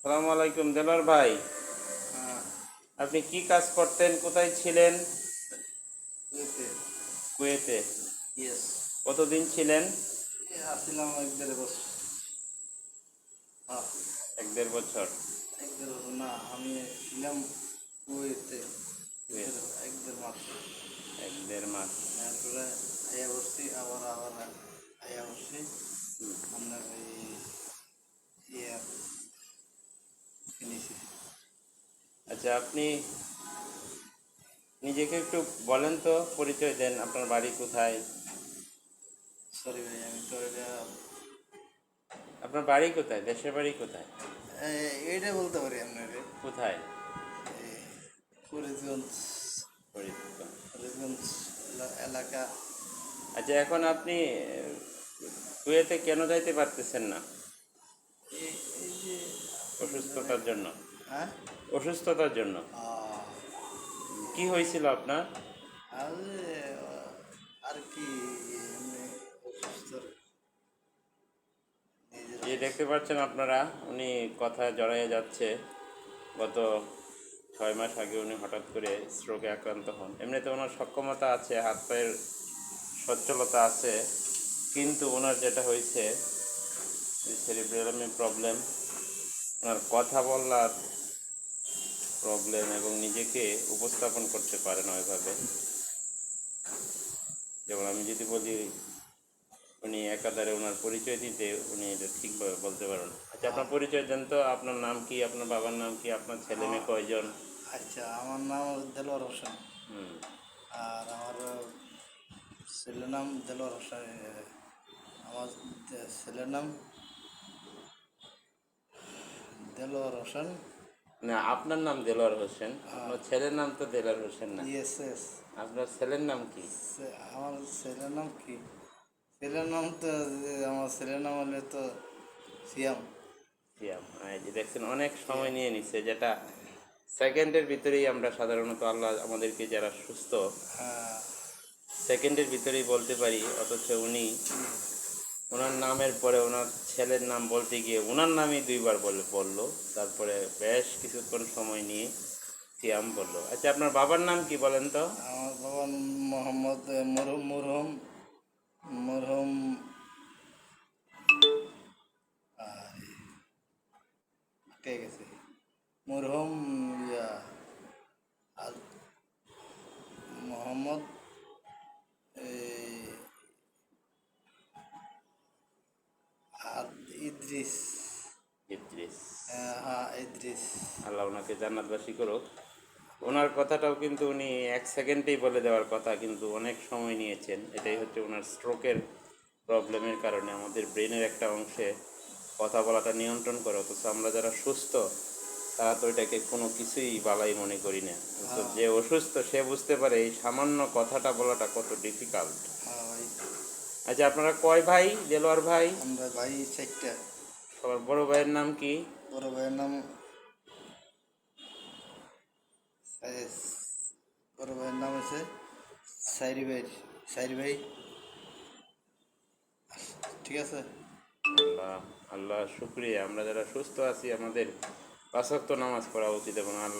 সালামু আলাইকুম দেলোয়ার ভাই। হ্যাঁ, আপনি কি কাজ করতেন, কোথায় ছিলেন? কুয়েতে। কুয়েতে। ইয়েস। কতদিন ছিলেন? আসছিলাম 1-1.5 বছর। হ্যাঁ, 1-1.5 বছর। 1-1.5 বছর না, আমি ছিলাম কুয়েতে কুয়েত। 1-1.5 মাস। 1-1.5 মাস। তারপরে আইয়া বসছি, আবার আইয়া বসছি আপনার এই ইয়ে ফিনিশে। আচ্ছা, আপনি নিজেকে একটু বলেন তো, পরিচয় দেন, আপনার বাড়ি কোথায়? সরি ভাই, আমি তো এটা আপনার বাড়ি কোথায়, দেশের বাড়ি কোথায়? এইটা বলতে পারি আপনার কোথায়? ফরিদগঞ্জ। ফরিদগঞ্জ। ফরিদগঞ্জ এলাকা। আচ্ছা, এখন আপনি কুয়েতে কেন যাইতে পারতেছেন না? এই এই যে অসুস্থতার জন্য? হ্যাঁ, অসুস্থতার জন্য। কি হয়েছিল আপনার? আর আর কি এমনি অসুস্থ নিজের যে অসুস্থ। দেখতে পাচ্ছেন আপনারা, উনি কথায় জড়াইয়া যাচ্ছে। গত 6 মাস আগে উনি হঠাৎ করে স্ট্রোকে আক্রান্ত হন। এমনিতে ওনার সক্ষমতা আছে, হাত পায়ের সচ্ছলতা আছে, কিন্তু ওনার যেটা হয়েছে সেরিব্রামে প্রবলেম, ওনার কথা বলার প্রবলেম এবং নিজেকে উপস্থাপন করতে পারে না ওইভাবে। যেমন আমি যদি বলি উনি একাধারে ওনার পরিচয় দিতে, উনি এটা ঠিকভাবে বলতে পারেন। আচ্ছা, আপনার পরিচয় দেন তো। আপনার নাম কি, আপনার বাবার নাম কি, আপনার ছেলে মেয়ে কয়জন? আচ্ছা, আমার নাম দেলোয়ার হোসেন। হুম। আর আমার ছেলের নাম দেলোয়ার হোসেন। আমার ছেলের নাম দেলোয়ার হোসেন। না, আপনার নাম দেলোয়ার হোসেন, আপনার ছেলের নাম তো দেলোয়ার হোসেন না। Yes yes. আপনার ছেলের নাম কি? আমার ছেলের নাম কি? ছেলের নাম তো আমার ছেলের নাম হলে তো সিয়াম। সিয়াম। এই যে দেখছেন, অনেক সময় নিয়ে নিচ্ছে, যেটা সেকেন্ডের ভিতরেই আমরা সাধারণত, আল্লাহ আমাদেরকে যারা সুস্থ, হ্যাঁ, সেকেন্ডের ভিতরেই বলতে পারি, অথচ উনি ওনার নামের পরে ওনার ছেলের নাম বলতে গিয়ে ওনার নামই 2বার বললো। তারপরে বেশ কিছুক্ষণ সময় নিয়ে সিয়াম বললো। আচ্ছা, আপনার বাবার নাম কি বলেন তো? আমার বাবা মোহাম্মদ মরহুম মরহুম কে গেছে মরহুম ইয়া আর মোহাম্মদ এই, আর ইদ্রিস। ইদ্রিস। হ্যাঁ, ইদ্রিস। আল্লাহ ওনাকে জান্নাতবাসী করুক। ওনার কথাটাও কিন্তু উনি 1 সেকেন্ডেই বলে দেওয়ার কথা, কিন্তু অনেক সময় নিয়েছেন। এটাই হচ্ছে ওনার স্ট্রোকের প্রবলেমের কারণে আমাদের ব্রেনের একটা অংশে কথা বলাটা নিয়ন্ত্রণ করে, অথচ আমরা যারা সুস্থ তারা তো এটাকে কোনো কিছুই বালাই মনে করি না। কিন্তু হ্যাঁ, যে অসুস্থ সে বুঝতে পারে এই সামান্য কথাটা বলাটা কত ডিফিকাল্ট। হ্যাঁ ভাই। আচ্ছা, আপনারা কয় ভাই দেলোয়ার ভাই? আমরা ভাই 4টা। সবার বড় ভাইয়ের নাম কি? বড় ভাইয়ের নাম সাইস- বড় ভাইয়ের নাম হচ্ছে সাইরি ভাই। সাইরি ভাই, ঠিক আছে। আল্লাহ, আল্লাহ শুক্রিয়া, আমরা যারা সুস্থ আছি আমাদের 5 ওয়াক্ত নামাজ পড়া উচিত এবং আল্লাহ